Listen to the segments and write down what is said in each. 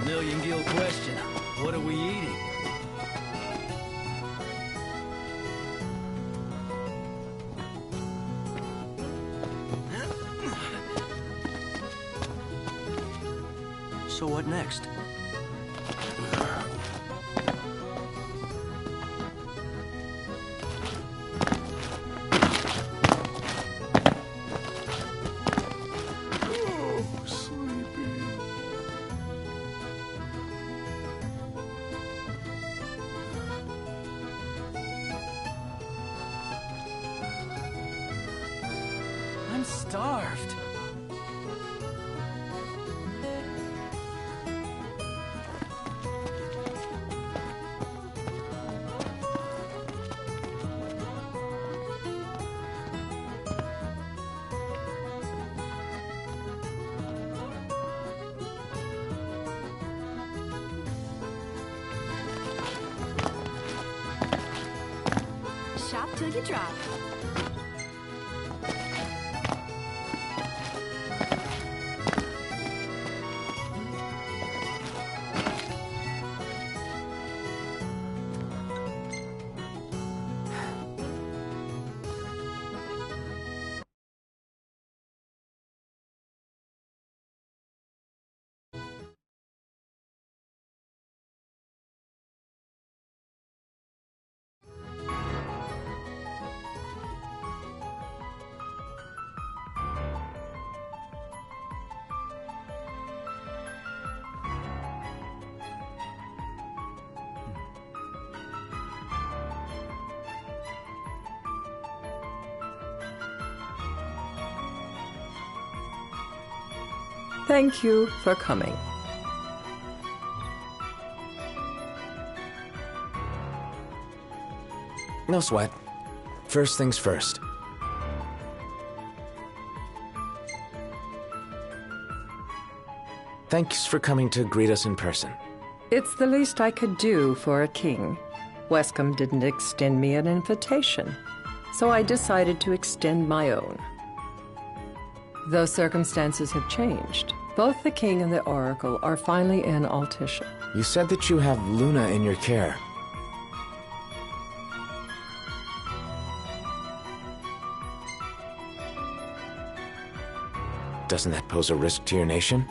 Million-gill question. What are we eating? So what next? I'm starved. Shop till you drop. Thank you for coming. No sweat. First things first. Thanks for coming to greet us in person. It's the least I could do for a king. Wescombe didn't extend me an invitation, so I decided to extend my own. Though circumstances have changed, both the king and the oracle are finally in Altisha. You said that you have Luna in your care. Doesn't that pose a risk to your nation?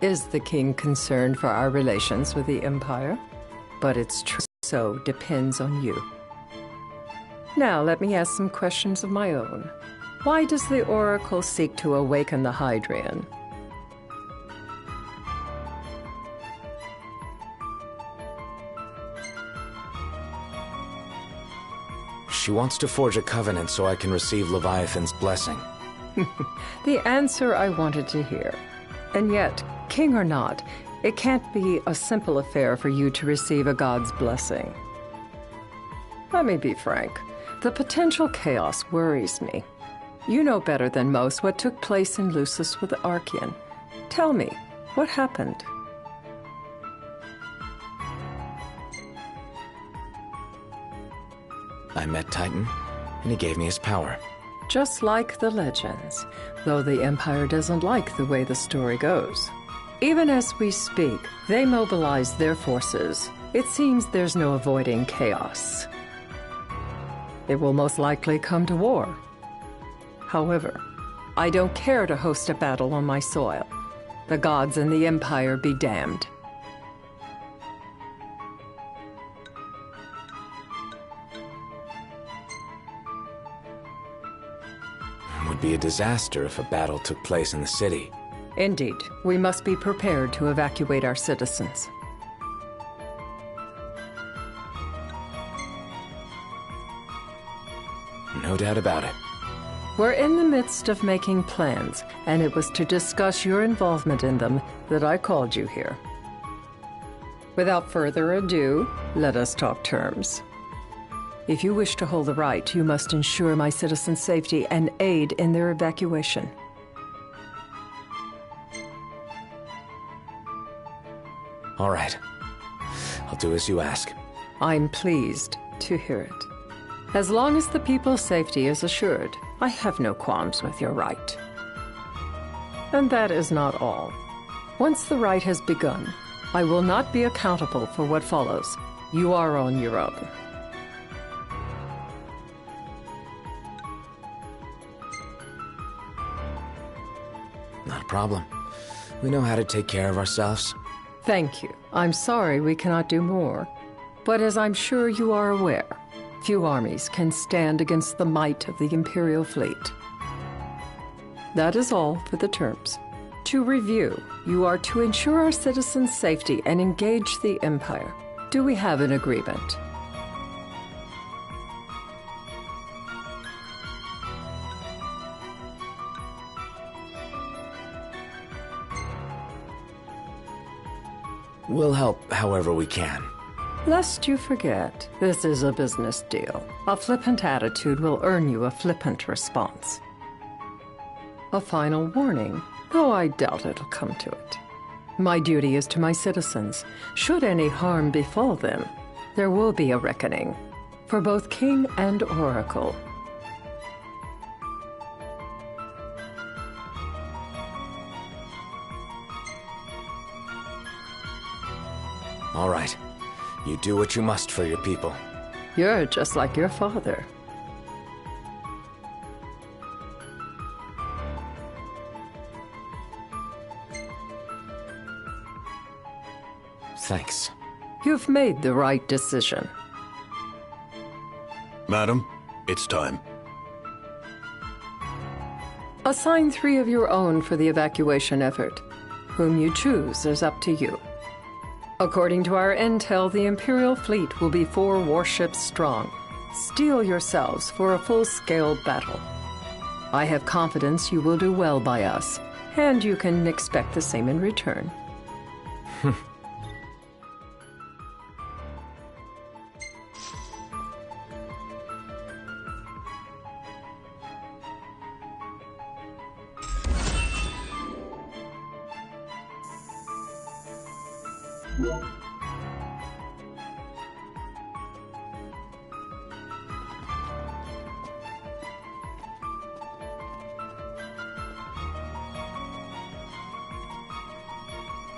Is the king concerned for our relations with the Empire? But it's true, so depends on you. Now let me ask some questions of my own. Why does the oracle seek to awaken the Hydrian? She wants to forge a covenant so I can receive Leviathan's blessing. The answer I wanted to hear. And yet, king or not, it can't be a simple affair for you to receive a god's blessing. Let me be frank. The potential chaos worries me. You know better than most what took place in Lucis with the Archean. Tell me, what happened? I met Titan, and he gave me his power. Just like the legends, though the Empire doesn't like the way the story goes. Even as we speak, they mobilize their forces. It seems there's no avoiding chaos. It will most likely come to war. However, I don't care to host a battle on my soil. The gods and the Empire be damned. It would be a disaster if a battle took place in the city. Indeed, we must be prepared to evacuate our citizens. No doubt about it. We're in the midst of making plans, and it was to discuss your involvement in them that I called you here. Without further ado, let us talk terms. If you wish to hold the right, you must ensure my citizens' safety and aid in their evacuation. All right. I'll do as you ask. I'm pleased to hear it. As long as the people's safety is assured, I have no qualms with your right. And that is not all. Once the rite has begun, I will not be accountable for what follows. You are on your own. Not a problem. We know how to take care of ourselves. Thank you. I'm sorry we cannot do more. But as I'm sure you are aware, few armies can stand against the might of the Imperial fleet. That is all for the terms. To review, you are to ensure our citizens' safety and engage the Empire. Do we have an agreement? We'll help however we can. Lest you forget, this is a business deal. A flippant attitude will earn you a flippant response. A final warning, though I doubt it'll come to it. My duty is to my citizens. Should any harm befall them, there will be a reckoning, for both King and Oracle. All right. You do what you must for your people. You're just like your father. Thanks. You've made the right decision. Madam, it's time. Assign 3 of your own for the evacuation effort. Whom you choose is up to you. According to our intel, the Imperial fleet will be 4 warships strong. Steel yourselves for a full-scale battle. I have confidence you will do well by us, and you can expect the same in return.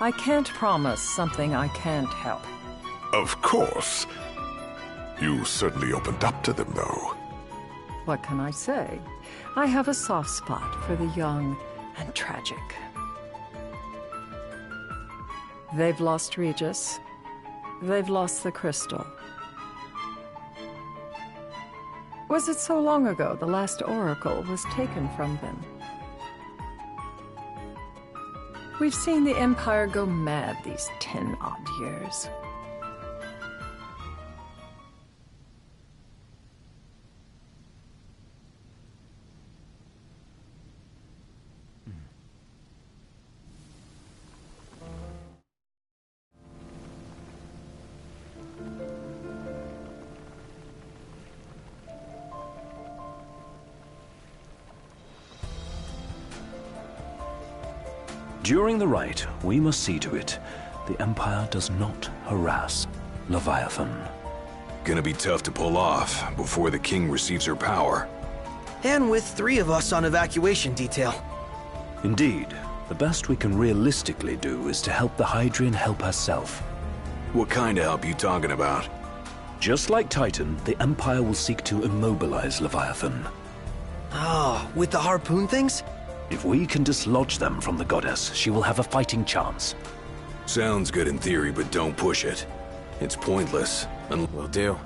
I can't promise something I can't help. Of course. You certainly opened up to them, though. What can I say? I have a soft spot for the young and tragic. They've lost Regis. They've lost the crystal. Was it so long ago the last oracle was taken from them? We've seen the Empire go mad these 10-odd years. During the rite, we must see to it the Empire does not harass Leviathan. Gonna be tough to pull off before the king receives her power. And with 3 of us on evacuation detail. Indeed, the best we can realistically do is to help the Hydrian help herself. What kind of help you talking about? Just like Titan, the Empire will seek to immobilize Leviathan. Oh, with the harpoon things? If we can dislodge them from the goddess, she will have a fighting chance. Sounds good in theory, but don't push it. It's pointless. Will do.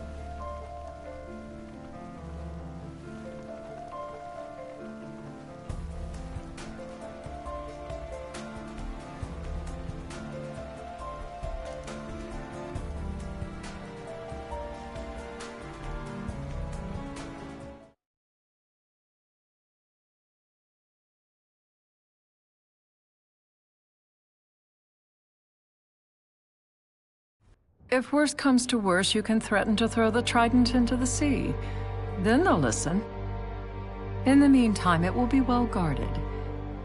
If worse comes to worse, you can threaten to throw the trident into the sea. Then they'll listen. In the meantime, it will be well guarded.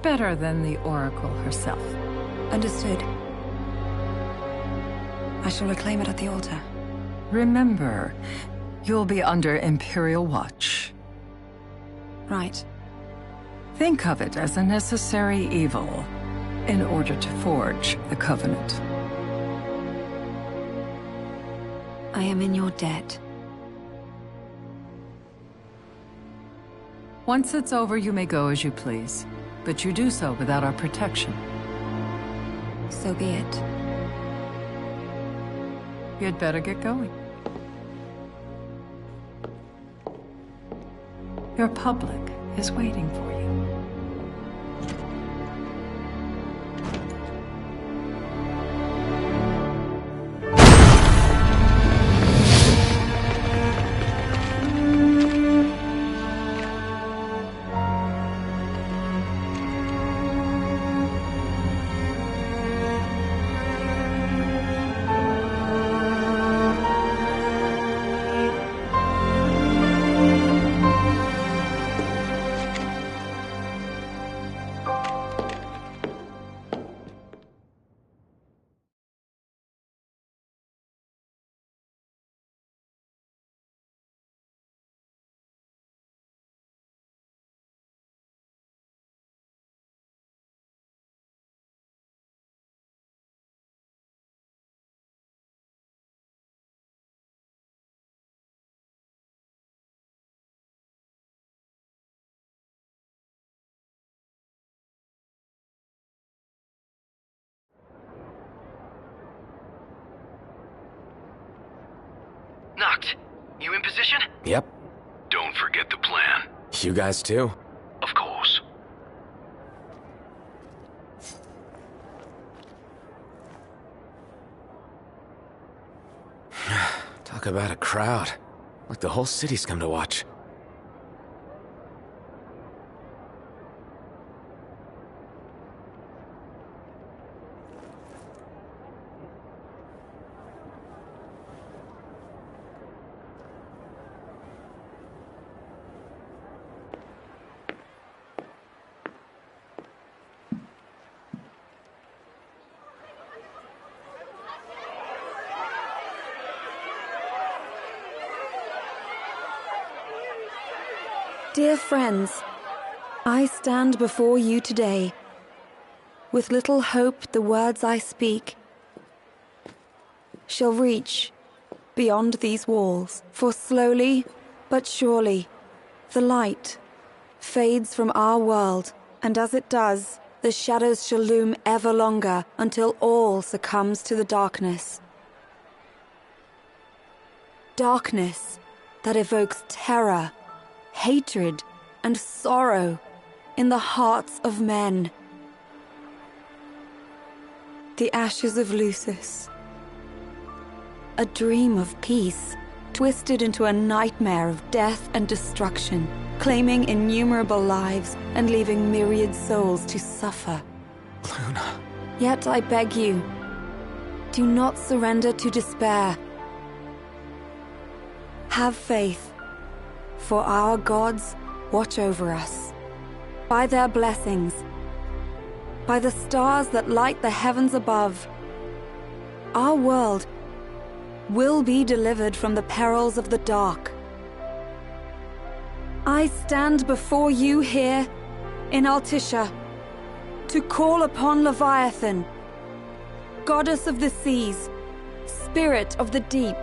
Better than the Oracle herself. Understood. I shall reclaim it at the altar. Remember, you'll be under Imperial watch. Right. Think of it as a necessary evil in order to forge the Covenant. I am in your debt. Once it's over, you may go as you please. But you do so without our protection. So be it. You'd better get going. Your public is waiting for you. Noct, you in position? Yep. Don't forget the plan. You guys too? Of course. Talk about a crowd. Like the whole city's come to watch. Dear friends, I stand before you today. With little hope the words I speak shall reach beyond these walls. For slowly but surely the light fades from our world, and as it does, the shadows shall loom ever longer until all succumbs to the darkness. Darkness that evokes terror, hatred, and sorrow in the hearts of men. The ashes of Lucis. A dream of peace, twisted into a nightmare of death and destruction, claiming innumerable lives and leaving myriad souls to suffer. Luna. Yet I beg you, do not surrender to despair. Have faith, for our gods watch over us. By their blessings, by the stars that light the heavens above, our world will be delivered from the perils of the dark. I stand before you here in Altissia to call upon Leviathan, goddess of the seas, spirit of the deep.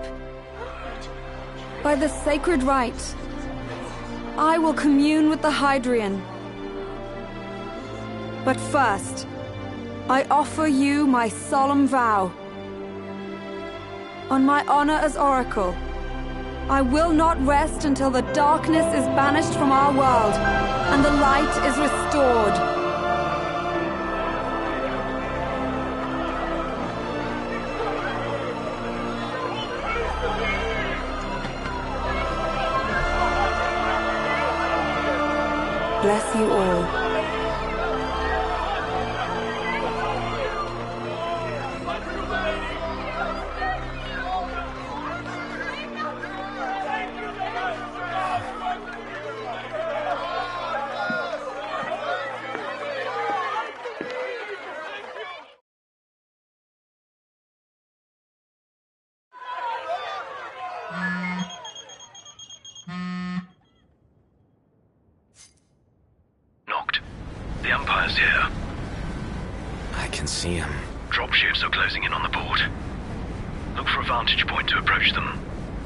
By the sacred rite, I will commune with the Hydrian. But first, I offer you my solemn vow. On my honor as Oracle, I will not rest until the darkness is banished from our world and the light is restored. Bless you all. Knocked. The Empire's here. I can see him. Dropships are closing in on the port. Look for a vantage point to approach them.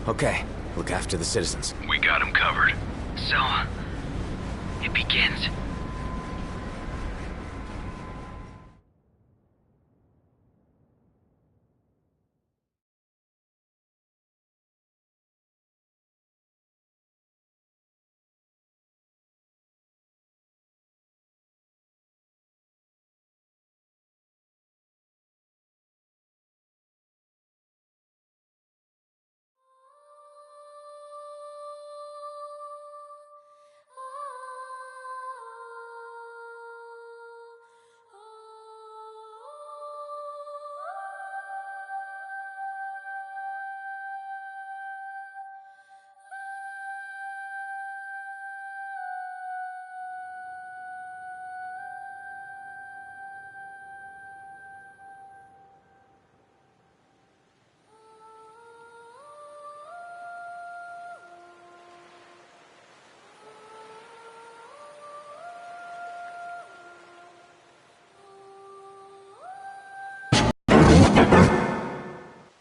Okay, look after the citizens. We got them covered. So, it begins.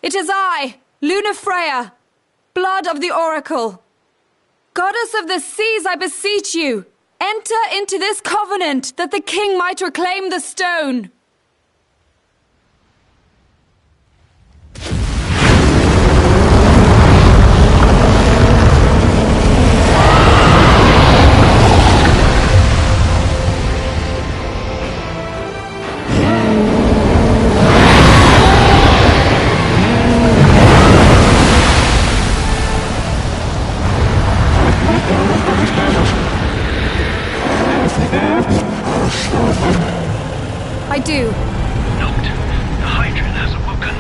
It is I, Luna Freya, blood of the Oracle. Goddess of the seas, I beseech you, enter into this covenant that the king might reclaim the stone. I do. Note, the Hydrant has awoken.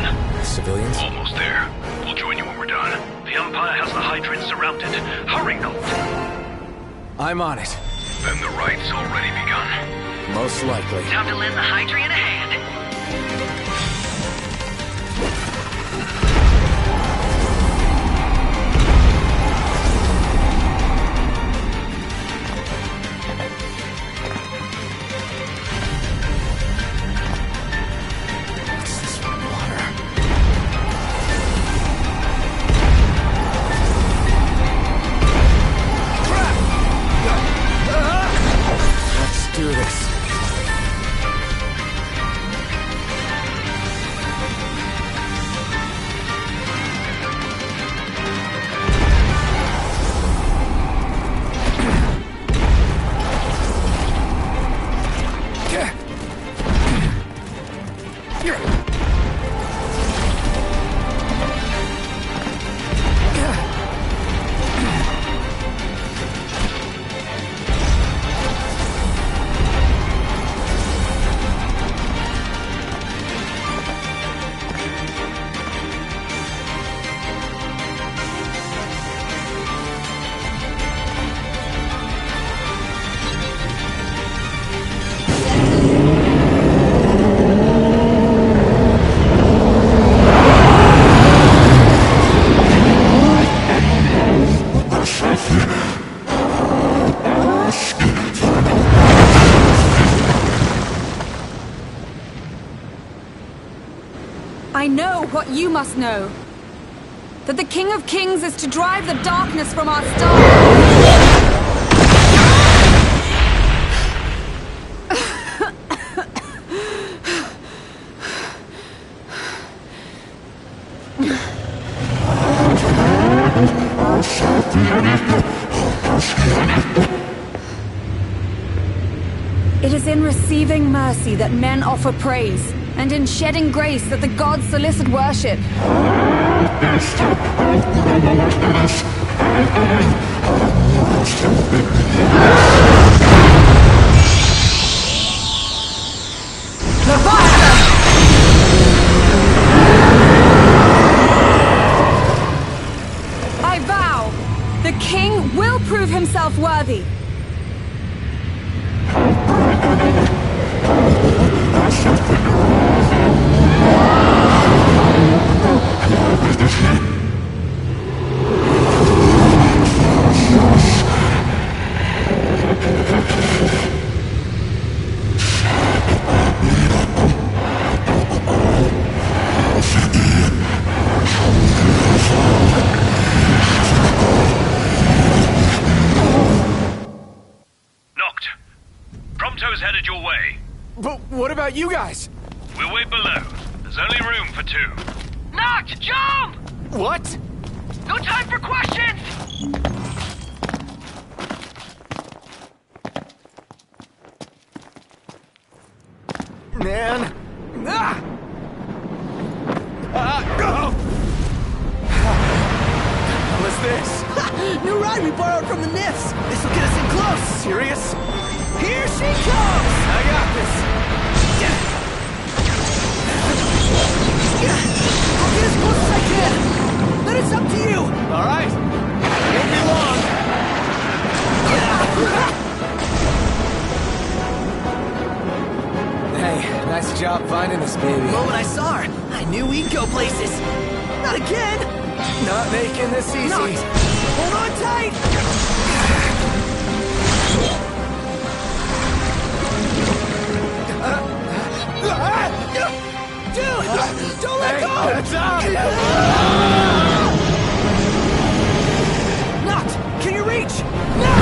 Civilians? Almost there. We'll join you when we're done. The Empire has the Hydrant surrounded. Hurry, Note. I'm on it. Then the right's already begun. Most likely. Time to lend the Hydrant a hand. Do this. I know what you must know. That the King of Kings is to drive the darkness from our stars. It is in receiving mercy that men offer praise, and in shedding grace that the gods solicit worship. I vow, the king will prove himself worthy. about you guys? We'll wait below. There's only room for 2. Noct, jump! What? No time for questions! Man. Ah! What's this? New ride we borrowed from the Nifs. This will get us in close. Serious? Here she comes! I got this. I'll get as close as I can. Then it's up to you. All right. Won't be long. Hey, nice job finding this baby. The moment I saw her, I knew we'd go places. Not again! Not making this easy. Noct! Hold on tight! Dude! Don't let go! Noct! Can you reach? No!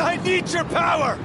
I need your power!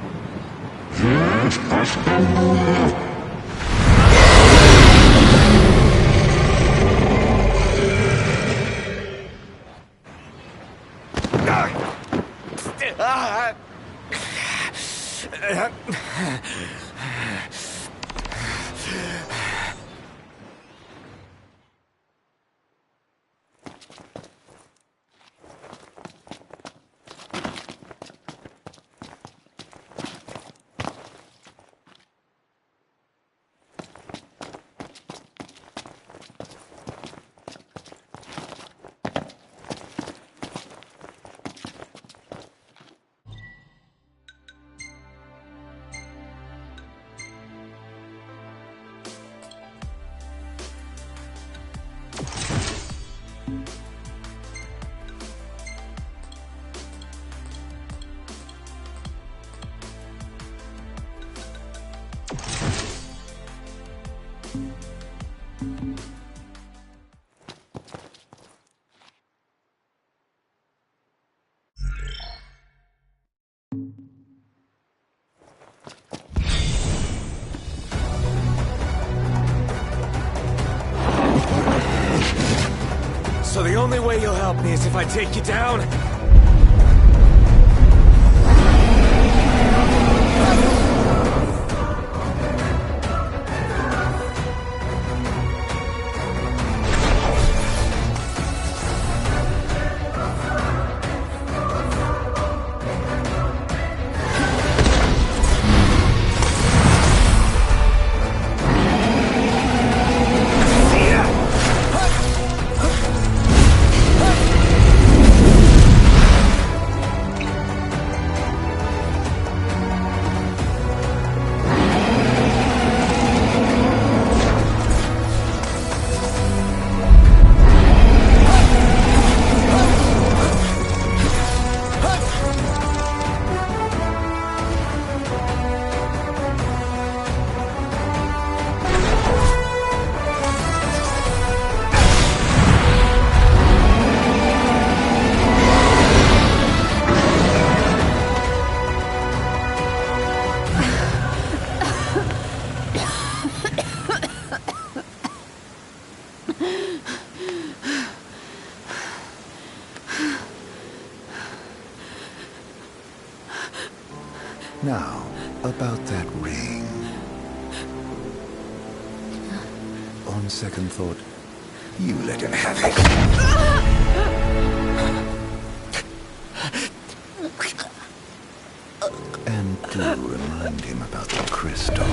So the only way you'll help me is if I take you down? Now, about that ring. On second thought, you let him have it. And do remind him about the crystal.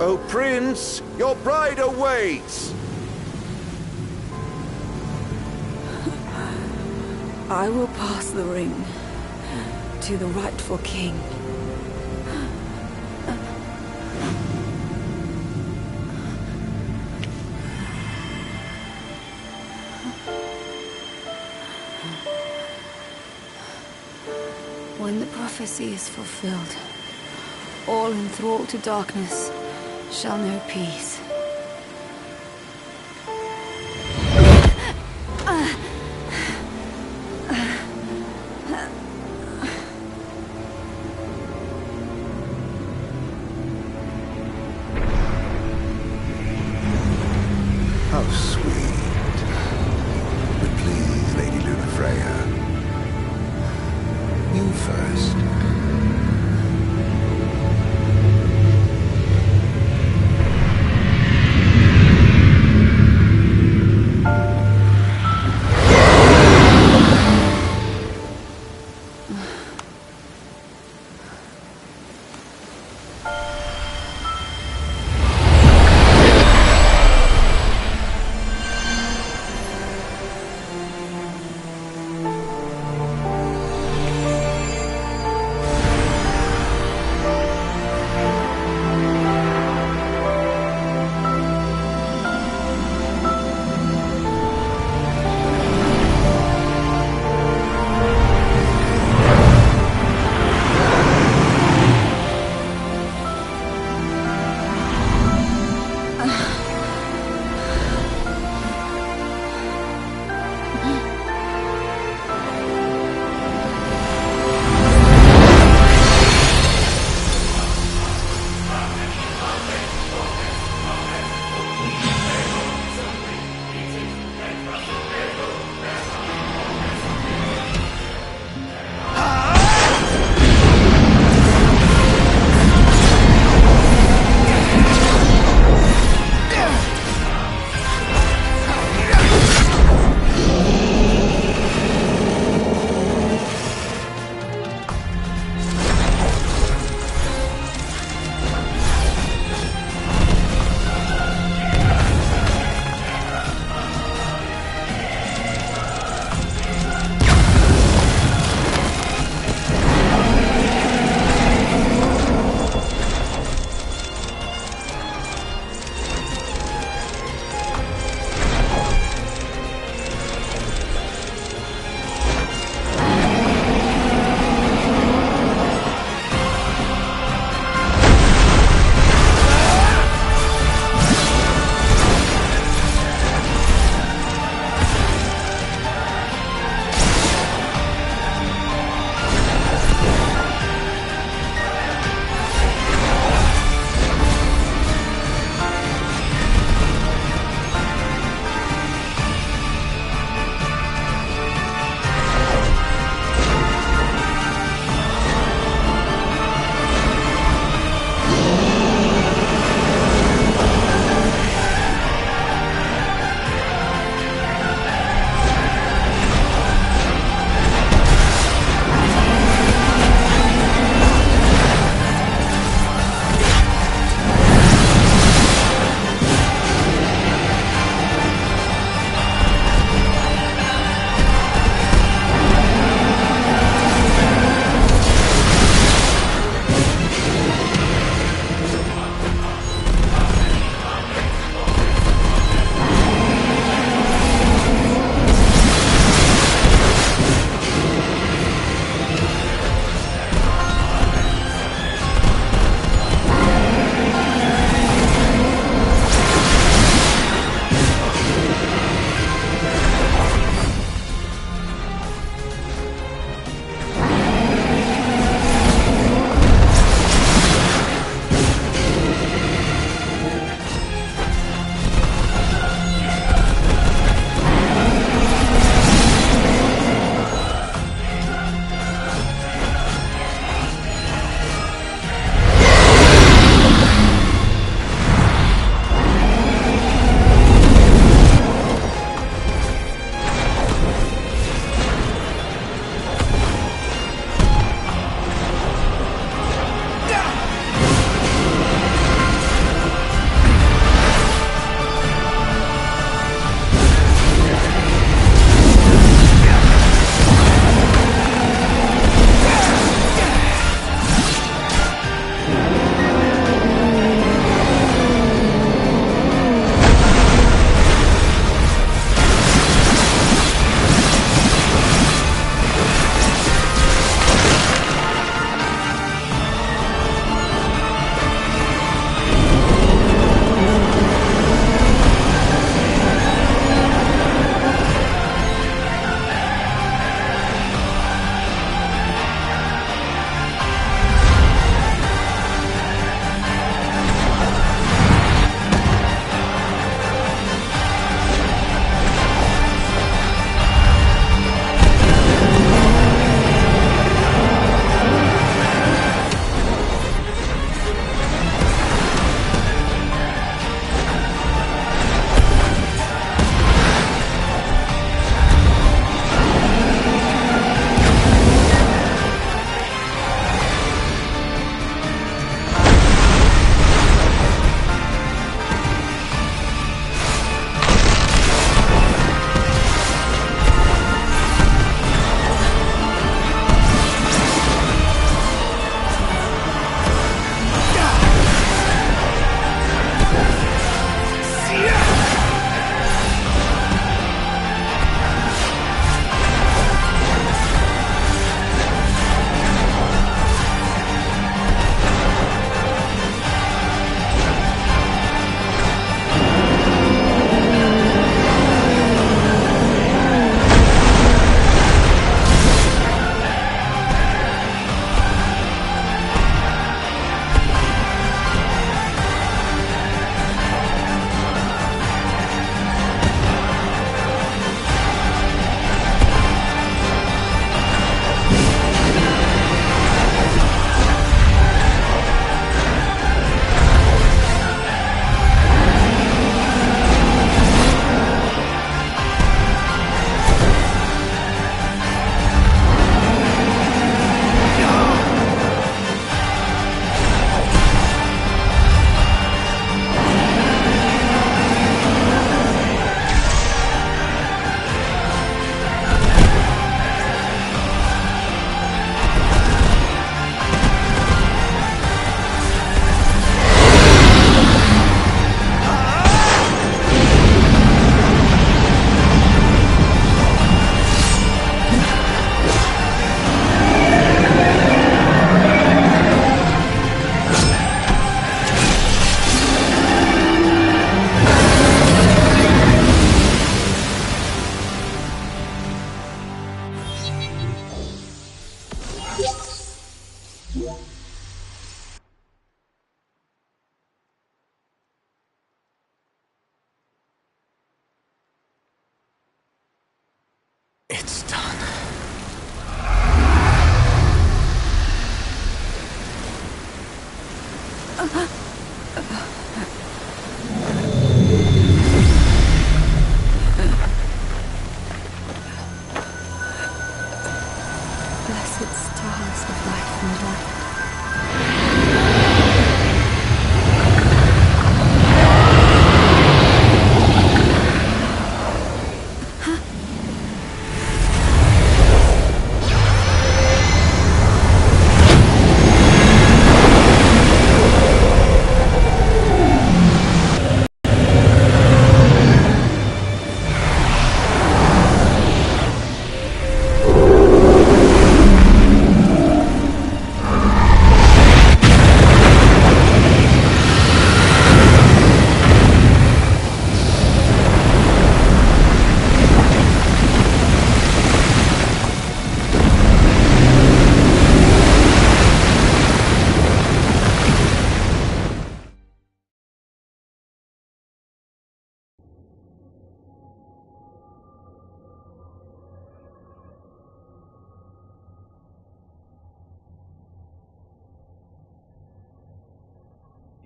Oh, Prince, your bride awaits! I will pass the ring to the rightful king. When the prophecy is fulfilled, all enthralled to darkness shall know peace. How sweet. But please, Lady Lunafreya, you first.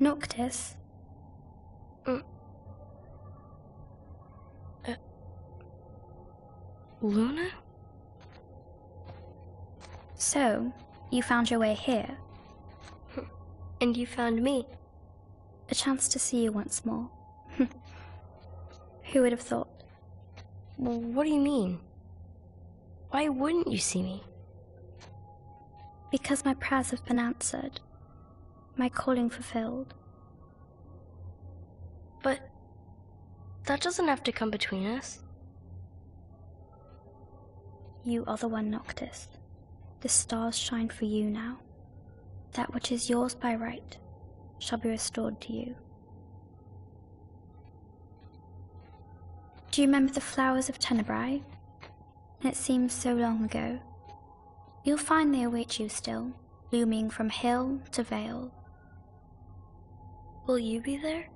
Noctis? Luna? So, you found your way here. And you found me. A chance to see you once more. Who would have thought? Well, what do you mean? Why wouldn't you see me? Because my prayers have been answered. My calling fulfilled. But that doesn't have to come between us. You are the one, Noctis. The stars shine for you now. That which is yours by right shall be restored to you. Do you remember the flowers of Tenebrae? It seems so long ago. You'll find they await you still, looming from hill to vale. Will you be there?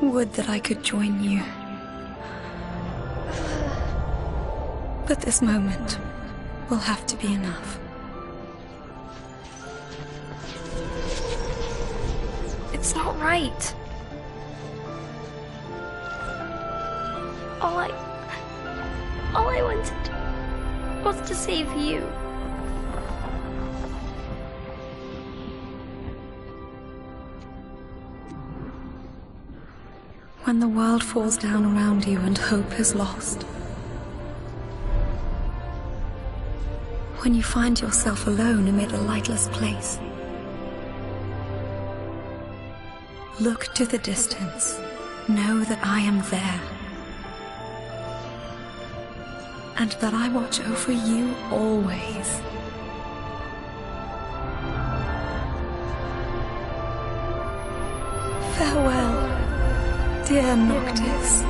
Would that I could join you. But this moment will have to be enough. It's not right. All I wanted was to save you. When the world falls down around you and hope is lost. When you find yourself alone amid a lightless place. Look to the distance. Know that I am there. And that I watch over you always. Farewell, dear Noctis.